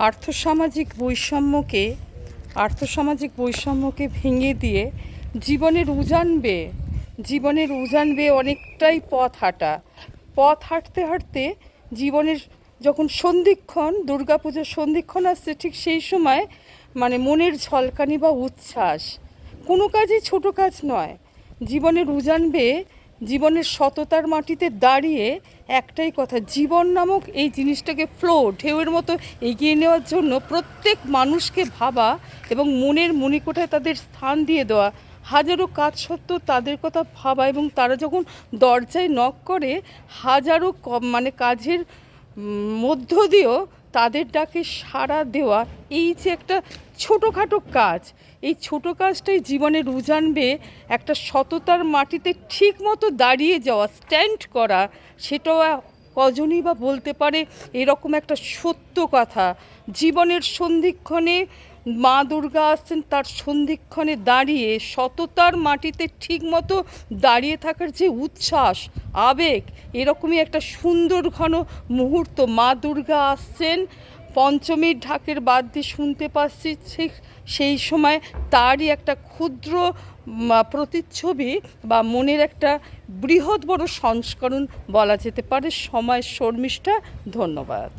আর্থসামাজিক বৈষম্যকে ভেঙে দিয়ে জীবনের উজান বেয়ে অনেকটাই পথ হাঁটতে হাঁটতে জীবনের যখন সন্ধিক্ষণ, দুর্গাপুজোর সন্ধিক্ষণ আসছে, ঠিক সেই সময় মানে মনের ঝলকানি বা উচ্ছ্বাস। কোনো কাজই ছোট কাজ নয়। জীবনের উজান বেয়ে জীবনের সততার মাটিতে দাঁড়িয়ে একটাই কথা, জীবন নামক এই জিনিসটাকে ঢেউয়ের মতো এগিয়ে নেওয়ার জন্য প্রত্যেক মানুষকে ভাবা এবং মনের মণিকোঠায় তাদের স্থান দিয়ে দেওয়া। হাজারো কাজ সত্ত্বেও তাদের কথা ভাবা এবং তারা যখন দরজায় নক করে হাজারো কাজের মধ্য দিয়েও তাদের ডাকে সাড়া দেওয়া। এই যে একটা ছোটোখাটো কাজ, এই ছোটো কাজটাই জীবনের উজান বেয়ে একটা সততার মাটিতে ঠিক মতো দাঁড়িয়ে যাওয়া, স্ট্যান্ড করা। সেটাও কজনই বা বলতে পারে এরকম একটা সত্য কথা। জীবনের সন্ধিক্ষণে মা দুর্গা আসছেন, তার সন্ধিক্ষণে দাঁড়িয়ে সততার মাটিতে ঠিক মতো দাঁড়িয়ে থাকার যে উচ্ছ্বাস, আবেগ, এরকমই একটা সুন্দর ঘন মুহূর্ত। মা দুর্গা আসছেন, পঞ্চমীর ঢাকের বাদ্যে শুনতে পাচ্ছি, সেই সময় তারই একটা ক্ষুদ্র প্রতিচ্ছবি বা মনের একটা বৃহৎ বড় সংস্করণ বলা যেতে পারে। সময় শর্মিষ্ঠা, ধন্যবাদ।